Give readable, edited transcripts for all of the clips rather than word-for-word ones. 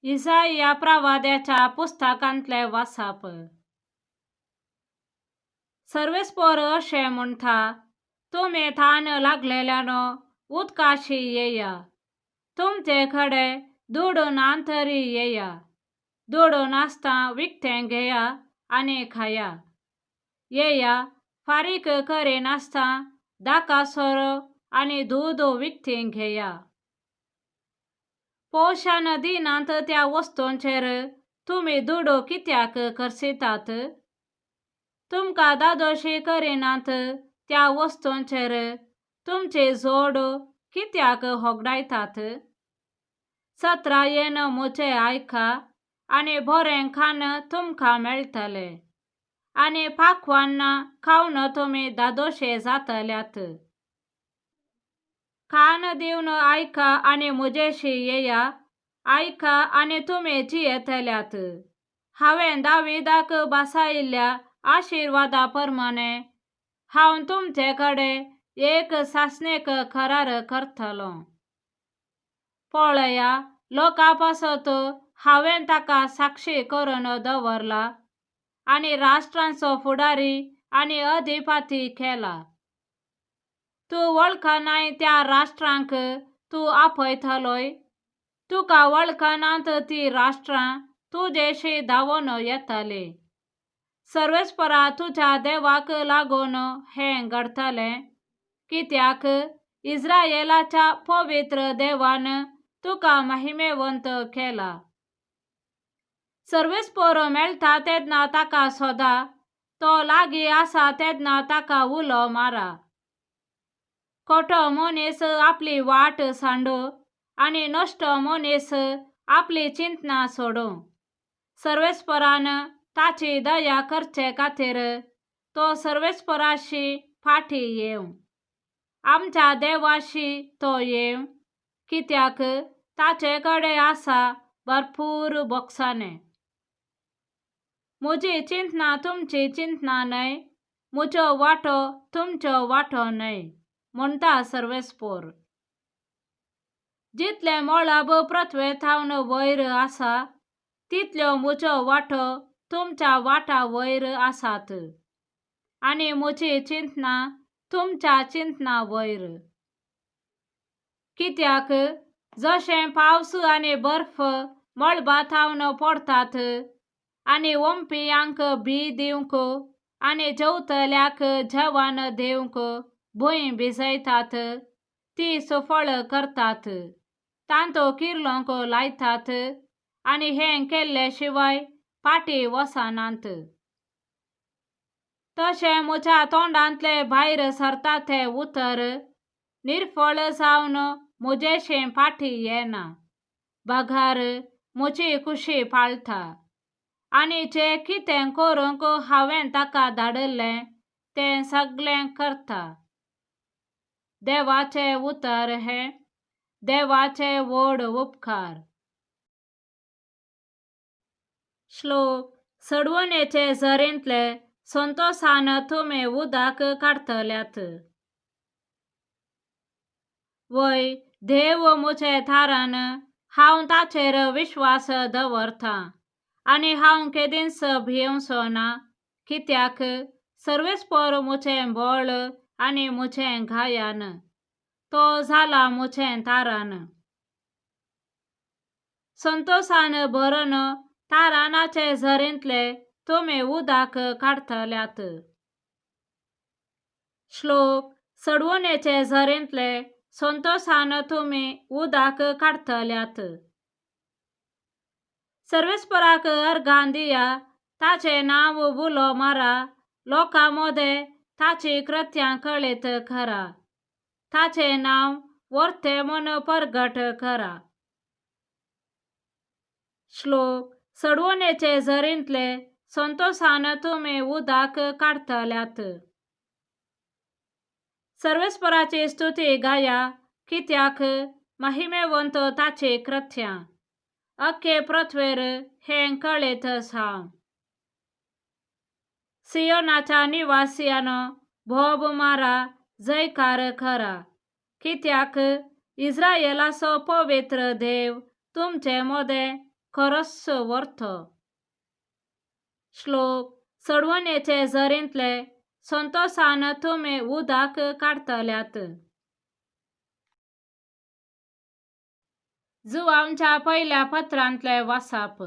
इसाया प्रवाद्याच्या पुस्तकांतले वाचप. सर्वेस्पर अशें म्हणटा, तुमी थान लागलेल्यानो उदकाशी येया, तुमचे खडे दुडून अंतरी येया, दुडून आसता विकतें घेया आनी खाया. येया, फारीक करीन आसता दाका सोरो आनी दूद विकतें घेया. पोशान दिनांत त्या वस्तूंचेर तुमी दूड कित्याक खर्चितात? तुमकां दादोशी करिनात त्या वस्तूंचेर तुमची जोड कित्याक होगडायतात? सत्रायेन मुझे आयका आनी बरें खान तुमकां मेळटले, आनी पाखवान्ना खावन तुमी दादोशे जातल्यात. कान दिवन आयका आनी मुजेशी येया, आयका आनी तुमी जियेतल्यात. हांवें दाविदाक बसायिल्ल्या आशिर्वादा प्रमाणे हांव तुमचे कडेन एक सासणेक करार करतलो. पळया, लोकां पासत हांवें ताका साक्षी करून दवरला आनी राष्ट्रांचो फुडारी आनी अधिपती केला. तूं वळखनाय त्या राष्ट्रांक तूं आपयतलोय, तुका वळखनात ती राष्ट्रां तुजेशी धांवून येतली. सर्वेस्परा तुज्या देवाक लागून हें घडतलें, कित्याक इस्रायेलाच्या पवित्र देवान तुका महिमेवंत केला. सर्वेस्पर मेळटा तेदना ताका सोदा, तो लागीं आसा तेदना ताका उलो मारा. खोटो मनीस आपली वाट सांडू आनी नश्ट मनीस आपली चिंतना सोडू. सर्वेस्परान ताची दया करचे खातीर तो सर्वेस्पराशी फाटी येवं. आमच्या देवाशी तो येवं, कित्याक ताचे कडेन आसा भरपूर बोगसाणें. म्हजी चिंतना तुमची चिंतना न्हय, म्हजो वांटो तुमचो वांटो न्हय, म्हणटा सर्वेस्पर. जितले मोळाब पृथ्वेथावन वयर आसा, तितल्यो म्हजो वांटो तुमच्या वांटा वयर आसात, आनी म्हजी चिंतना तुमच्या चिंतना वयर. कित्याक जशें पावस आनी बर्फ मळबाथावन पडटात आनी वंपियांक बी दिवंक आनी जेवतल्याक जेवण दिवंक भुंय भिजयतात, ती सुफळ करतात, तांतो किर्लोंक लायतात आनी हें केल्ले शिवाय फाटी वचनात. तशें म्हज्या तोंडांतले भायर सरता तें उतर निर्फळ जावन म्हजेशें फाटी येना. बघार म्हजी कुशी पाळटा, आनी जे कितें करूंक हांवें ताका धाडलें तें सगळें करता. देवाचें उतर हें, देवाचे व्हड उपकार. श्लोक. सडवणेचे झरींतले संतोषान तुमी उदक काडतल्यात. वय, देव म्हजे थारान, हांव ताचेर विश्वास दवरतां, आनी हांव केदींच भियेवचो ना, कित्याक सर्वेस्पर म्हजें बळ आनी म्हजें घायान, तो जाला म्हजें थारान. संतोषान भरून थारानाचे झरींतले तुमी उदक काडतल्यात. श्लोक. सडवणेचे झरींतले संतोषान तुमी उदक काडतल्यात. सर्वेस्पराक अर्घां दिया, ताचे नांव उलो मारा, लोकां मदें ताची कृत्यां कळीत करा, ताचे नांव वर्ते म्हूण परगट करा. श्लोक. सडवणेचे झरींतले संतोषान तुमी उदक काडतल्यात. सर्वेस्पराची स्तुती गाया, कित्याक महिमेवंत ताची कृत्यां. अख्खे पृथ्वेर हें कळीत जावं. सियोनाच्या निवासियानो, भोब मारा, जयकार करा, कित्याक इस्रायेलाचो पवित्र देव तुमचे मदें खरंच वर्थ. श्लोक. सडवणेचे झरींतले संतोषान तुमी उदक काडतल्यात. जुवांच्या पहिल्या पत्रांतले वाचप.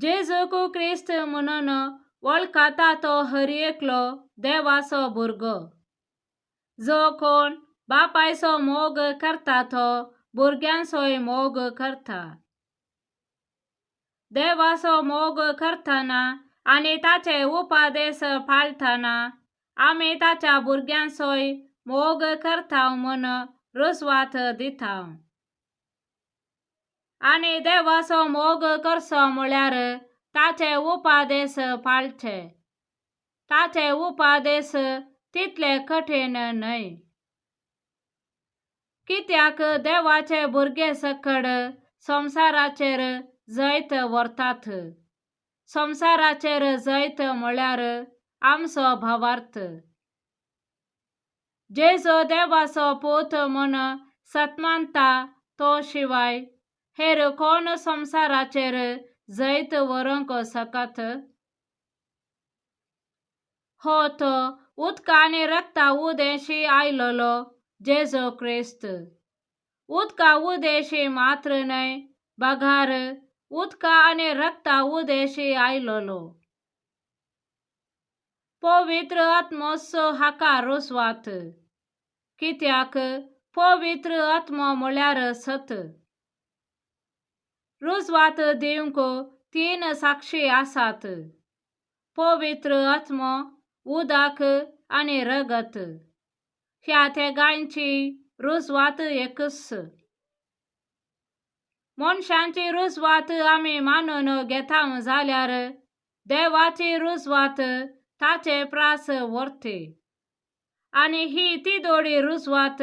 जेजू ख्रिस्त म्हणून वळखता तो हरी एकलो देवाचो भुरगो. जो कोण बापायचो मोग करता तो भुरग्यांचोय मोग करता. देवाचो मोग करतना आनी ताचे उपादेश पाळतना आमी ताच्या भुरग्यांचोय मोग करता म्हूण रुजवात दिता. आनी देवाचो मोग करचो म्हळ्यार ताचे उपादेश पाळचे. ताचे उपादेश तितले कठीण न्हय. कित्याक देवाचे भुरगे सकड संसाराचेर जैत व्हरतात. संसाराचेर जैत म्हळ्यार आमचो भावार्थ. जेजो देवाचो पूत म्हूण सतमानता तो शिवाय हेर कोण संसाराचेर जैत व्हरूंक शकत. हो तो उदका आनी रक्ता उदेशी आयलोलो जेजू ख्रिस्त. उदका उदेशी मात्र न्हय, बगार उदका आनी रक्ता उदेशी आयलोलो. पवित्र आत्मोचो हाका रुजवात. कित्याक पवित्र आत्मो म्हळ्यार सत. रुजवात दिवंक 3 साक्षी आसात. पवित्र आत्मो, उदक आनी रगत. ह्या तिगांची रुजवात एकच. मनशांची रुजवात आमी मानून घेता जाल्यार देवाची रुजवात ताचे प्रास व्हरते. आनी ही ती दोडी रुजवात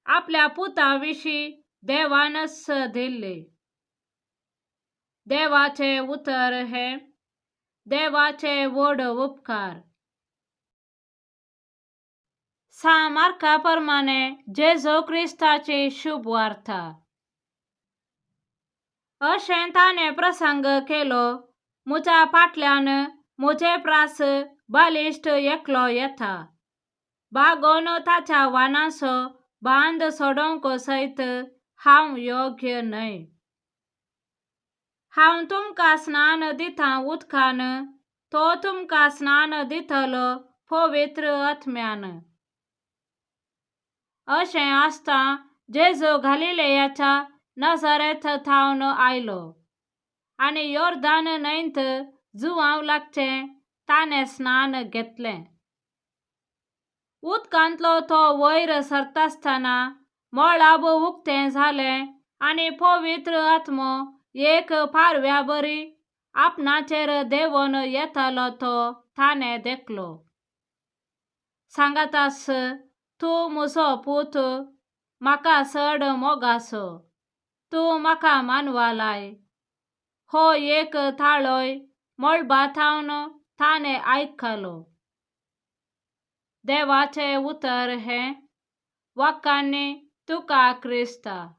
आपल्या पुता विशीं देवानच दिल्ली. देवाचे उतर हे. देवाचे व्हड उपकार. मार्का प्रमाणे जेजू ख्रिस्ताची शुभ वार्ता. अशें ताणें प्रसंग केलो. म्हज्या फाटल्यान म्हजे प्रास बलिश्ट एकलो येता. बागोन ताच्या वानाचो बांद सोडोवंक सयत हांव योग्य न्हय. हांव तुमकां स्नान दितां उदकान, तो तुमकां स्नान दितलो पवित्र आत्म्यान. अशें आसता जेजू गलिलेयाच्या नाझारेथ थावन आयलो. आनी योर्दान न्हंयत जुवांव लागचें ताणें स्नान घेतलें. उदकांतलो तो वयर सरतासतना मळाब उक्तें जालें आनी पवित्र आत्मो एक पारव्या बरी आपणाचेर देंवन येतालो तो ताणें देखलो. सांगतास, तूं म्हजो पूत, म्हाका चड मोगाचो. तूं म्हाका मानवा लाय. हो एक ताळोय मळबा थावन ताणें आयकलो. देवाचे उतर हे. वखाणी तुका क्रिस्ता.